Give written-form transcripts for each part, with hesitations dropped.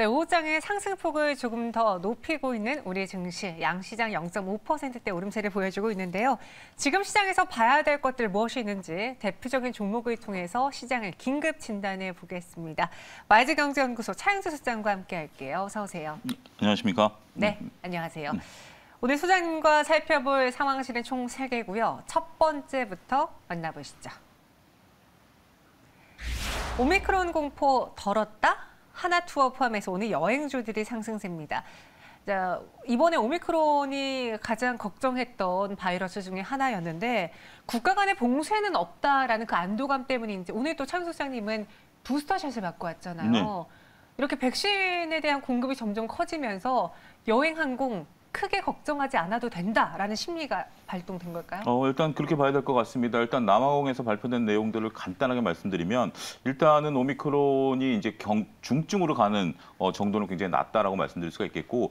네, 오후장에 상승폭을 조금 더 높이고 있는 우리 증시, 양시장 0.5%대 오름세를 보여주고 있는데요. 지금 시장에서 봐야 될 것들 무엇이 있는지 대표적인 종목을 통해서 시장을 긴급 진단해 보겠습니다. 와이즈경제연구소 차영수 소장과 함께 할게요. 어서 오세요. 안녕하십니까? 네, 안녕하세요. 오늘 소장님과 살펴볼 상황실은 총 3개고요. 첫 번째부터 만나보시죠. 오미크론 공포 덜었다? 하나투어 포함해서 오늘 여행주들이 상승세입니다. 자, 이번에 오미크론이 가장 걱정했던 바이러스 중에 하나였는데 국가 간의 봉쇄는 없다라는 그 안도감 때문인지 오늘 또 차영 소장님은 부스터샷을 맞고 왔잖아요. 네. 이렇게 백신에 대한 공급이 점점 커지면서 여행 항공 크게 걱정하지 않아도 된다라는 심리가 발동된 걸까요? 일단 그렇게 봐야 될 것 같습니다. 일단 남아공에서 발표된 내용들을 간단하게 말씀드리면 일단은 오미크론이 이제 중증으로 가는 정도는 굉장히 낮다라고 말씀드릴 수가 있겠고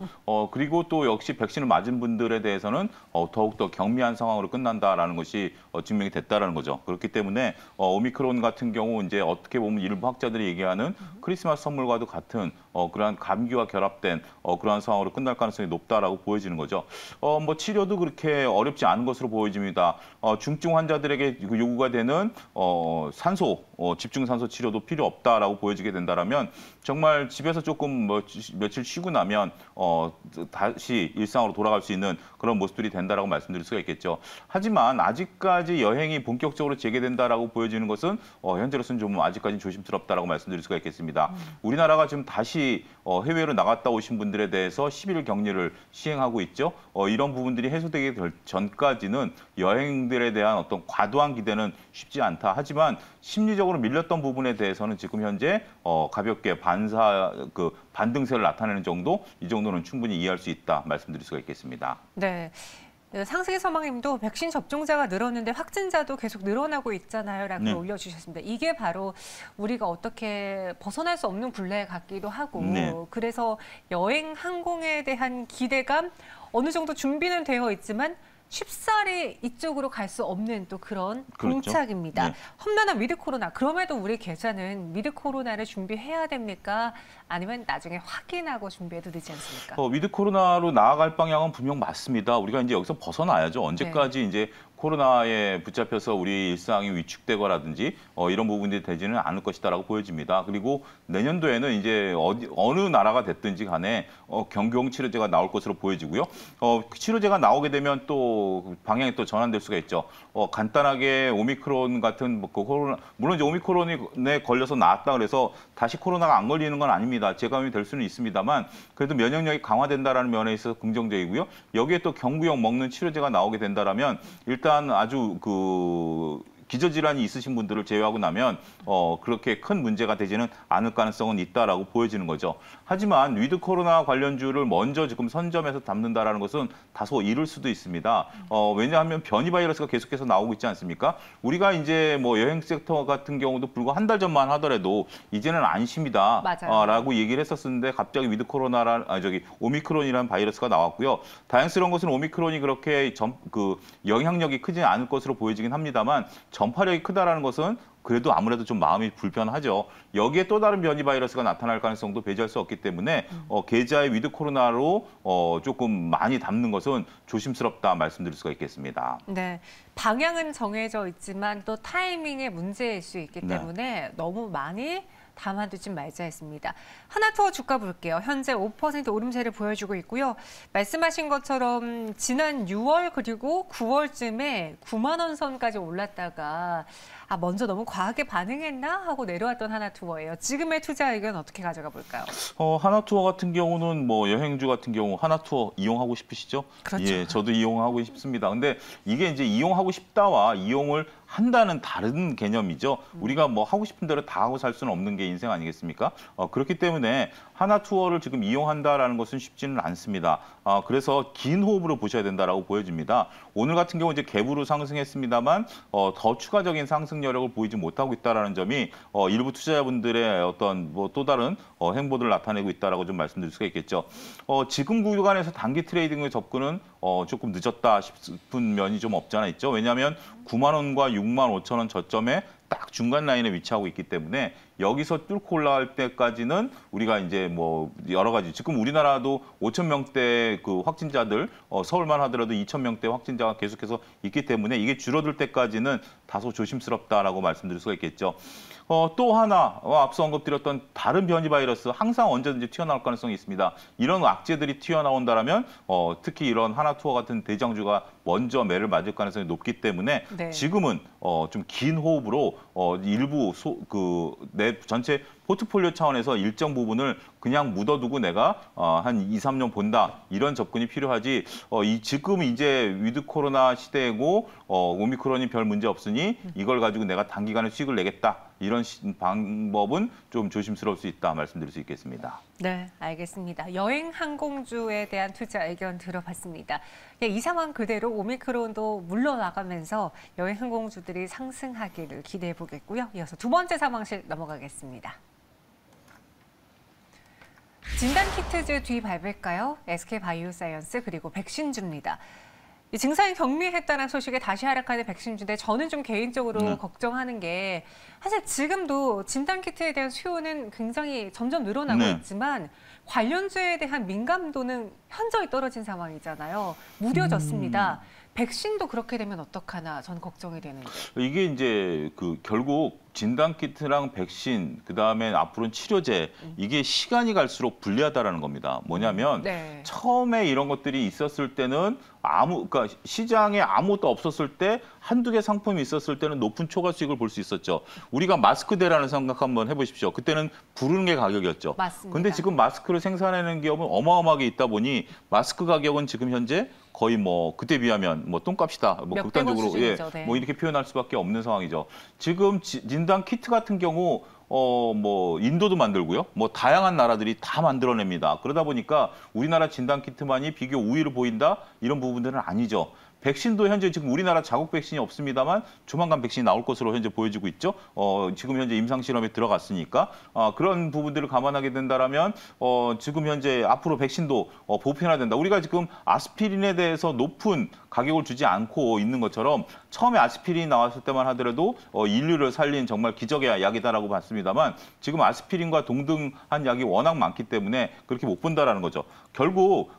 그리고 또 역시 백신을 맞은 분들에 대해서는 더욱더 경미한 상황으로 끝난다라는 것이 증명이 됐다라는 거죠. 그렇기 때문에 오미크론 같은 경우 이제 어떻게 보면 일부 학자들이 얘기하는 크리스마스 선물과도 같은 그러한 감기와 결합된 그러한 상황으로 끝날 가능성이 높다라고 보여지는 거죠. 뭐 치료도 그렇게 어렵지 않은 것으로 보여집니다. 중증 환자들에게 요구가 되는 산소, 집중 산소 치료도 필요 없다라고 보여지게 된다라면 정말 집에서 조금 뭐 며칠 쉬고 나면 다시 일상으로 돌아갈 수 있는 그런 모습들이 된다라고 말씀드릴 수가 있겠죠. 하지만 아직까지 여행이 본격적으로 재개된다라고 보여지는 것은 현재로서는 좀 아직까지는 조심스럽다라고 말씀드릴 수가 있겠습니다. 우리나라가 지금 다시 해외로 나갔다 오신 분들에 대해서 10일 격리를 시행하고 있죠. 이런 부분들이 해소되기 전까지는 여행들에 대한 어떤 과도한 기대는 쉽지 않다. 하지만 심리적으로 밀렸던 부분에 대해서는 지금 현재 가볍게 반등세를 나타내는 정도, 이 정도는 충분히 이해할 수 있다 말씀드릴 수가 있겠습니다. 네. 상승의 서망님도 백신 접종자가 늘었는데 확진자도 계속 늘어나고 있잖아요. 라고 네. 올려주셨습니다. 이게 바로 우리가 어떻게 벗어날 수 없는 굴레 같기도 하고 네. 그래서 여행 항공에 대한 기대감 어느 정도 준비는 되어 있지만 쉽사리 이쪽으로 갈 수 없는 또 그런 그렇죠. 공착입니다. 네. 험난한 위드 코로나. 그럼에도 우리 계좌는 위드 코로나를 준비해야 됩니까? 아니면 나중에 확인하고 준비해도 되지 않습니까? 위드 코로나로 나아갈 방향은 분명 맞습니다. 우리가 이제 여기서 벗어나야죠. 언제까지 이제 코로나에 붙잡혀서 우리 일상이 위축되거라든지 이런 부분들이 되지는 않을 것이다라고 보여집니다. 그리고 내년도에는 이제 어느 나라가 됐든지 간에 경경 치료제가 나올 것으로 보여지고요. 치료제가 나오게 되면 또 방향이 또 전환될 수가 있죠. 간단하게 오미크론 같은 코로나, 물론 이제 오미크론에 걸려서 나았다 그래서 다시 코로나가 안 걸리는 건 아닙니다. 재감이 될 수는 있습니다만 그래도 면역력이 강화된다라는 면에 있어서 긍정적이고요. 여기에 또 경구용 먹는 치료제가 나오게 된다라면 일단 아주 기저질환이 있으신 분들을 제외하고 나면 그렇게 큰 문제가 되지는 않을 가능성은 있다라고 보여지는 거죠. 하지만 위드 코로나 관련주를 먼저 지금 선점해서 담는다라는 것은 다소 이를 수도 있습니다. 왜냐하면 변이 바이러스가 계속해서 나오고 있지 않습니까? 우리가 이제 뭐 여행 섹터 같은 경우도 불과 한 달 전만 하더라도 이제는 안심이다 라고 얘기를 했었는데 갑자기 위드 코로나란 오미크론이라는 바이러스가 나왔고요. 다행스러운 것은 오미크론이 그렇게 영향력이 크지 않을 것으로 보여지긴 합니다만 전파력이 크다라는 것은 그래도 아무래도 좀 마음이 불편하죠. 여기에 또 다른 변이 바이러스가 나타날 가능성도 배제할 수 없기 때문에 계좌의 위드 코로나로 조금 많이 담는 것은 조심스럽다 말씀드릴 수가 있겠습니다. 네, 방향은 정해져 있지만 또 타이밍의 문제일 수 있기 때문에 너무 많이 담아두지 말자 했습니다. 하나투어 주가 볼게요. 현재 5% 오름세를 보여주고 있고요. 말씀하신 것처럼 지난 6월 그리고 9월쯤에 9만 원 선까지 올랐다가 먼저 너무 과하게 반응했나 하고 내려왔던 하나투어예요. 지금의 투자 의견 어떻게 가져가 볼까요? 하나투어 같은 경우는 뭐 여행주 같은 경우 하나투어 이용하고 싶으시죠? 그렇죠. 예, 저도 이용하고 싶습니다. 근데 이게 이제 이용하고 싶다와 이용을 한다는 다른 개념이죠. 우리가 뭐 하고 싶은 대로 다 하고 살 수는 없는 게 인생 아니겠습니까? 그렇기 때문에 하나투어를 지금 이용한다라는 것은 쉽지는 않습니다. 그래서 긴 호흡으로 보셔야 된다라고 보여집니다. 오늘 같은 경우 이제 갭으로 상승했습니다만 더 추가적인 상승 여력을 보이지 못하고 있다라는 점이 일부 투자자분들의 어떤 뭐 또 다른 행보들을 나타내고 있다라고 좀 말씀드릴 수가 있겠죠. 지금 구간에서 단기 트레이딩의 접근은 조금 늦었다 싶은 면이 좀 없지 않아 있죠. 왜냐하면 9만 원과 6만 5천 원 저점에 딱 중간 라인에 위치하고 있기 때문에 여기서 뚫고 올라갈 때까지는 우리가 이제 뭐 여러 가지 지금 우리나라도 5천 명대 그 확진자들 서울만 하더라도 2천 명대 확진자가 계속해서 있기 때문에 이게 줄어들 때까지는 다소 조심스럽다라고 말씀드릴 수가 있겠죠. 또 하나 앞서 언급드렸던 다른 변이 바이러스 항상 언제든지 튀어나올 가능성이 있습니다. 이런 악재들이 튀어나온다라면 특히 이런 하나투어 같은 대장주가 먼저 매를 맞을 가능성이 높기 때문에 네. 지금은 좀 긴 호흡으로 일부 내 전체 포트폴리오 차원에서 일정 부분을 그냥 묻어두고 내가 한 2, 3년 본다 이런 접근이 필요하지 지금 이제 위드 코로나 시대이고 오미크론이 별 문제 없으니 이걸 가지고 내가 단기간에 수익을 내겠다 이런 방법은 좀 조심스러울 수 있다 말씀드릴 수 있겠습니다. 네, 알겠습니다. 여행 항공주에 대한 투자 의견 들어봤습니다. 이 상황 그대로 오미크론도 물러나가면서 여행 항공주들이 상승하기를 기대해 보겠고요. 이어서 두 번째 상황실 넘어가겠습니다. 진단키트즈 뒤 밟을까요? SK바이오사이언스 그리고 백신주입니다. 이 증상이 경미했다는 소식에 다시 하락하는 백신주인데 저는 좀 개인적으로 걱정하는 게 사실 지금도 진단키트에 대한 수요는 굉장히 점점 늘어나고 있지만 관련주에 대한 민감도는 현저히 떨어진 상황이잖아요. 무뎌졌습니다. 백신도 그렇게 되면 어떡하나 전 걱정이 되는데. 이게 이제 결국 진단키트랑 백신, 그다음에 앞으로는 치료제, 이게 시간이 갈수록 불리하다라는 겁니다. 뭐냐면 네. 처음에 이런 것들이 있었을 때는 그러니까 시장에 아무것도 없었을 때 한두 개 상품이 있었을 때는 높은 초과 수익을 볼 수 있었죠. 우리가 마스크 대라는 생각 한번 해보십시오. 그때는 부르는 게 가격이었죠. 맞습니다. 근데 지금 마스크를 생산하는 기업은 어마어마하게 있다 보니 마스크 가격은 지금 현재 거의 뭐 그때 비하면 뭐 똥값이다. 뭐 극단적으로 네. 뭐 이렇게 표현할 수밖에 없는 상황이죠. 지금 진단 키트 같은 경우 뭐 인도도 만들고요. 뭐 다양한 나라들이 다 만들어냅니다. 그러다 보니까 우리나라 진단 키트만이 비교 우위를 보인다 이런 부분들은 아니죠. 백신도 현재 지금 우리나라 자국 백신이 없습니다만 조만간 백신이 나올 것으로 현재 보여지고 있죠. 지금 현재 임상 실험에 들어갔으니까 그런 부분들을 감안하게 된다라면 지금 현재 앞으로 백신도 보편화된다. 우리가 지금 아스피린에 대해서 높은 가격을 주지 않고 있는 것처럼 처음에 아스피린이 나왔을 때만 하더라도 인류를 살린 정말 기적의 약이다라고 봤습니다만 지금 아스피린과 동등한 약이 워낙 많기 때문에 그렇게 못 본다라는 거죠. 결국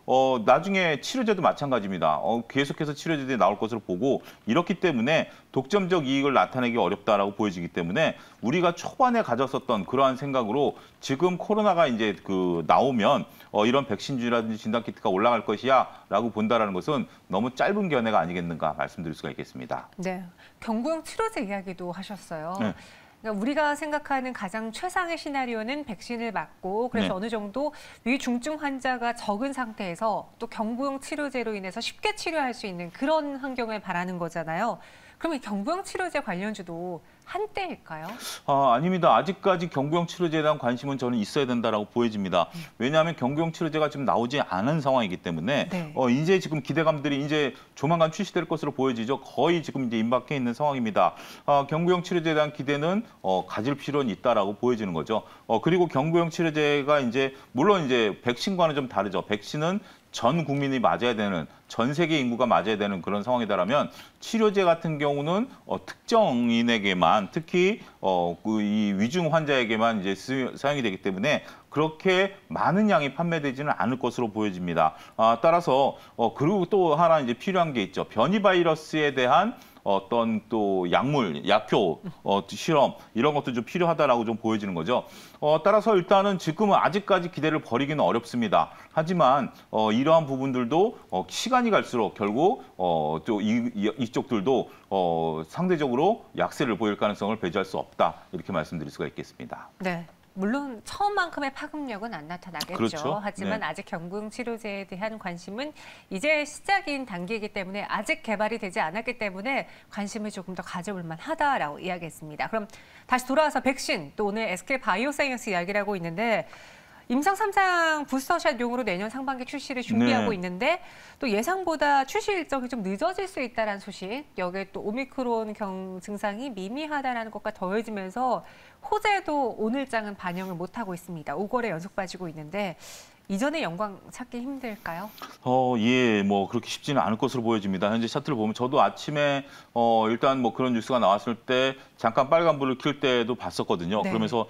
나중에 치료제도 마찬가지입니다. 계속해서 치료제들이 나올 것으로 보고 이렇기 때문에 독점적 이익을 나타내기 어렵다라고 보여지기 때문에 우리가 초반에 가졌었던 그러한 생각으로 지금 코로나가 이제 나오면 이런 백신주라든지 진단키트가 올라갈 것이야라고 본다라는 것은 너무 짧은 견해가 아니겠는가 말씀드릴 수가 있겠습니다. 네, 경구용 치료제 이야기도 하셨어요. 네. 그러니까 우리가 생각하는 가장 최상의 시나리오는 백신을 맞고 그래서 네. 어느 정도 위중증 환자가 적은 상태에서 또 경구용 치료제로 인해서 쉽게 치료할 수 있는 그런 환경을 바라는 거잖아요. 그러면 경구용 치료제 관련주도 한때일까요? 아닙니다. 아직까지 경구용 치료제에 대한 관심은 저는 있어야 된다라고 보여집니다. 왜냐하면 경구용 치료제가 지금 나오지 않은 상황이기 때문에 네. 이제 지금 기대감들이 이제 조만간 출시될 것으로 보여지죠. 거의 지금 이제 임박해 있는 상황입니다. 경구용 치료제에 대한 기대는 가질 필요는 있다라고 보여지는 거죠. 그리고 경구용 치료제가 이제 물론 이제 백신과는 좀 다르죠. 백신은 전 국민이 맞아야 되는, 전 세계 인구가 맞아야 되는 그런 상황이다라면 치료제 같은 경우는 특정인에게만 특히 이 위중 환자에게만 이제 사용이 되기 때문에 그렇게 많은 양이 판매되지는 않을 것으로 보여집니다. 따라서 그리고 또 하나 이제 필요한 게 있죠. 변이 바이러스에 대한 어떤 또 약물, 약효, 실험 이런 것도 좀 필요하다라고 좀 보여지는 거죠. 따라서 일단은 지금은 아직까지 기대를 버리기는 어렵습니다. 하지만 이러한 부분들도 시간이 갈수록 결국 또 이쪽들도 상대적으로 약세를 보일 가능성을 배제할 수 없다 이렇게 말씀드릴 수가 있겠습니다. 네. 물론 처음만큼의 파급력은 안 나타나겠죠. 그렇죠. 하지만 네. 아직 경구용 치료제에 대한 관심은 이제 시작인 단계이기 때문에 아직 개발이 되지 않았기 때문에 관심을 조금 더 가져볼 만하다라고 이야기했습니다. 그럼 다시 돌아와서 백신, 또 오늘 SK바이오사이언스 이야기를 하고 있는데 임상 3상 부스터샷용으로 내년 상반기 출시를 준비하고 네. 있는데 또 예상보다 출시 일정이 좀 늦어질 수 있다는 소식, 여기에 또 오미크론 증상이 미미하다는 것과 더해지면서 호재도 오늘장은 반영을 못하고 있습니다. 5거래 연속 빠지고 있는데 이전의 영광 찾기 힘들까요? 예, 뭐 그렇게 쉽지는 않을 것으로 보여집니다. 현재 차트를 보면 저도 아침에 일단 뭐 그런 뉴스가 나왔을 때 잠깐 빨간불을 켤 때도 봤었거든요. 네. 그러면서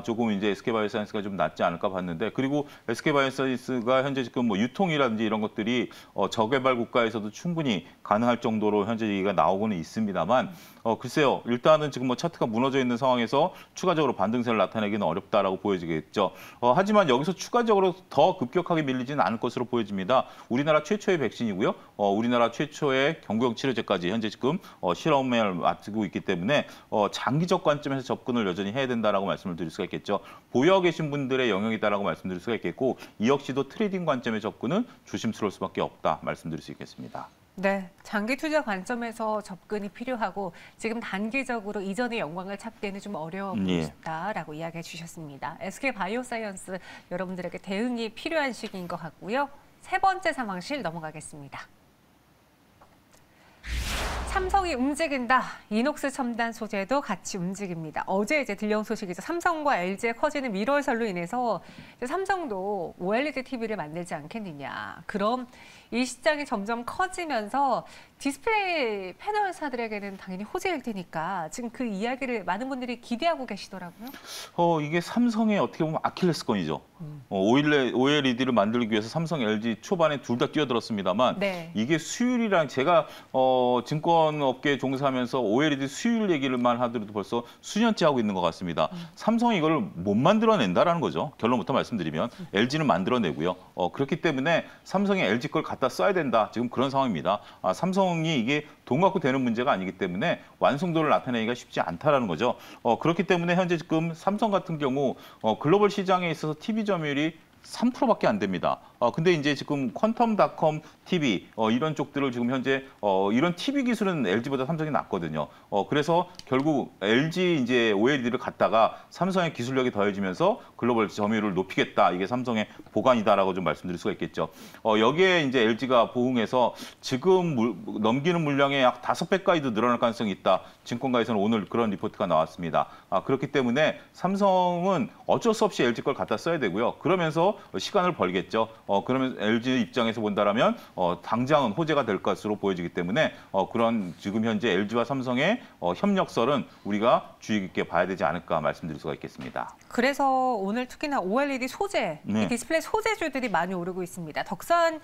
조금 이제 SK바이오사이언스가 좀 낫지 않을까 봤는데, 그리고 SK바이오사이언스가 현재 지금 뭐 유통이라든지 이런 것들이 저개발 국가에서도 충분히 가능할 정도로 현재 얘기가 나오고는 있습니다만, 글쎄요, 일단은 지금 뭐 차트가 무너져 있는 상황에서 추가적으로 반등세를 나타내기는 어렵다라고 보여지겠죠. 하지만 여기서 추가적으로 더 급격하게 밀리지는 않을 것으로 보여집니다. 우리나라 최초의 백신이고요. 우리나라 최초의 경구용 치료제까지 현재 지금 실험을 마치고 있기 때문에 장기적 관점에서 접근을 여전히 해야 된다라고 말씀을 드릴 수가 있겠죠. 보유하고 계신 분들의 영역이다라고 말씀드릴 수가 있겠고, 이 역시도 트레이딩 관점의 접근은 조심스러울 수밖에 없다 말씀드릴 수 있겠습니다. 네, 장기 투자 관점에서 접근이 필요하고 지금 단기적으로 이전의 영광을 찾기에는 좀 어려워 보인다라고 이야기해 주셨습니다. SK바이오사이언스 여러분들에게 대응이 필요한 시기인 것 같고요. 세 번째 상황실 넘어가겠습니다. 삼성이 움직인다. 이녹스 첨단 소재도 같이 움직입니다. 어제 이제 들려온 소식이죠. 삼성과 LG의 커지는 밀월설로 인해서 이제 삼성도 OLED TV를 만들지 않겠느냐. 그럼 이 시장이 점점 커지면서 디스플레이 패널사들에게는 당연히 호재일 테니까 지금 그 이야기를 많은 분들이 기대하고 계시더라고요. 이게 삼성의 어떻게 보면 아킬레스건이죠. OLED를 만들기 위해서 삼성, LG 초반에 둘 다 뛰어들었습니다만, 네. 이게 수율이랑 제가 증권업계에 종사하면서 OLED 수율 얘기를만 하더라도 벌써 수년째 하고 있는 것 같습니다. 삼성이 이걸 못 만들어낸다라는 거죠. 결론부터 말씀드리면 LG는 만들어내고요. 그렇기 때문에 삼성이 LG 걸 갖다 써야 된다. 지금 그런 상황입니다. 삼성이 이게 돈 갖고 되는 문제가 아니기 때문에 완성도를 나타내기가 쉽지 않다라는 거죠. 그렇기 때문에 현재 지금 삼성 같은 경우 글로벌 시장에 있어서 TV 점유율이 3%밖에 안 됩니다. 근데 이제 지금 퀀텀닷컴 TV 이런 쪽들을 지금 현재 이런 TV 기술은 LG보다 삼성이 낫거든요. 그래서 결국 LG 이제 OLED를 갖다가 삼성의 기술력이 더해지면서 글로벌 점유율을 높이겠다. 이게 삼성의 보관이다라고 좀 말씀드릴 수가 있겠죠. 여기에 이제 LG가 부응해서 지금 넘기는 물량의 약 5배까지도 늘어날 가능성이 있다. 증권가에서는 오늘 그런 리포트가 나왔습니다. 그렇기 때문에 삼성은 어쩔 수 없이 LG 걸 갖다 써야 되고요. 그러면서 시간을 벌겠죠. 그러면 LG 입장에서 본다라면 당장은 호재가 될 것으로 보여지기 때문에 그런 지금 현재 LG와 삼성의 협력설은 우리가 주의 깊게 봐야 되지 않을까 말씀드릴 수가 있겠습니다. 그래서 오늘 특히나 OLED 소재, 네. 디스플레이 소재주들이 많이 오르고 있습니다. 덕산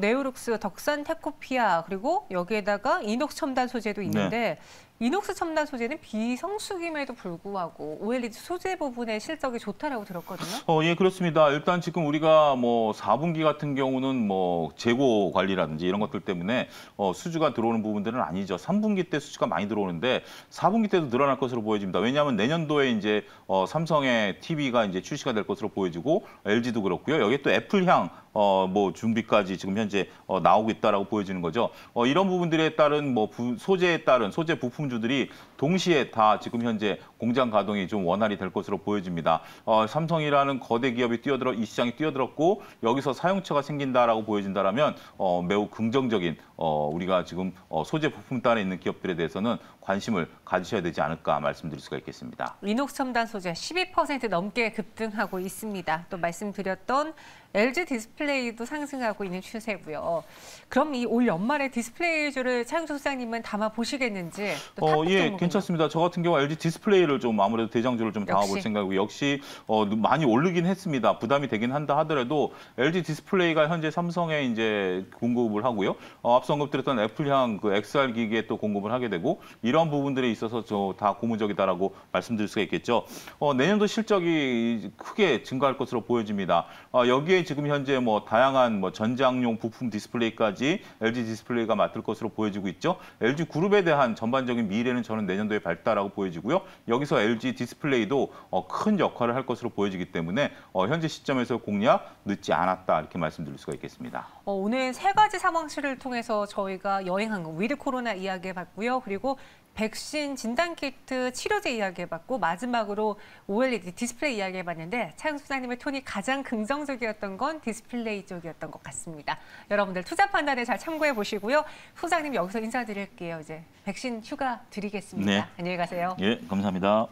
네오룩스, 덕산 테코피아, 그리고 여기에다가 이녹스 첨단 소재도 있는데 이녹스 첨단 소재는 비성수기임에도 불구하고 OLED 소재 부분의 실적이 좋다라고 들었거든요. 예, 그렇습니다. 일단 지금 우리가 뭐 4분기 같은 경우는 뭐 재고 관리라든지 이런 것들 때문에 수주가 들어오는 부분들은 아니죠. 3분기 때 수주가 많이 들어오는데 4분기 때도 늘어날 것으로 보여집니다. 왜냐하면 내년도에 이제 삼성의 TV가 이제 출시가 될 것으로 보여지고 LG도 그렇고요. 여기에 또 애플향 뭐 준비까지 지금 현재 나오고 있다라고 보여지는 거죠. 이런 부분들에 따른 뭐 소재에 따른 소재 부품주들이 동시에 다 지금 현재 공장 가동이 좀 원활히 될 것으로 보여집니다. 삼성이라는 거대 기업이 이 시장에 뛰어들었고 여기서 사용처가 생긴다라고 보여진다라면 매우 긍정적인 우리가 지금 소재 부품 단에 있는 기업들에 대해서는 관심을 가지셔야 되지 않을까 말씀드릴 수가 있겠습니다. 이녹스 첨단 소재 12% 넘게 급등하고 있습니다. 또 말씀드렸던 LG 디스플레이도 상승하고 있는 추세고요. 그럼 이 올 연말에 디스플레이주를 차영수 소장님은 담아 보시겠는지? 예, 괜찮습니다. 저 같은 경우 LG 디스플레이를 좀 아무래도 대장주를 좀 담아볼 생각이고 역시 많이 오르긴 했습니다. 부담이 되긴 한다 하더라도 LG 디스플레이가 현재 삼성에 이제 공급을 하고요. 앞서 언급드렸던 애플향 그 XR 기기에 또 공급을 하게 되고 이런 부분들에 있어서 저 다 고무적이다라고 말씀드릴 수가 있겠죠. 내년도 실적이 크게 증가할 것으로 보여집니다. 여기에 지금 현재 뭐 다양한 뭐 전장용 부품 디스플레이까지 LG 디스플레이가 맡을 것으로 보여지고 있죠. LG 그룹에 대한 전반적인 미래는 저는 내년도에 밝다라고 보여지고요. 여기서 LG 디스플레이도 큰 역할을 할 것으로 보여지기 때문에 현재 시점에서 공략 늦지 않았다 이렇게 말씀드릴 수가 있겠습니다. 오늘 세 가지 상황실을 통해서 저희가 여행한 거 위드 코로나 이야기해봤고요. 그리고 백신 진단키트 치료제 이야기해봤고 마지막으로 OLED 디스플레이 이야기해봤는데 차영수 소장님의 톤이 가장 긍정적이었던 건 디스플레이 쪽이었던 것 같습니다. 여러분들 투자 판단에 잘 참고해 보시고요. 소장님 여기서 인사드릴게요. 이제 백신 휴가 드리겠습니다. 네. 안녕히 가세요. 예, 감사합니다.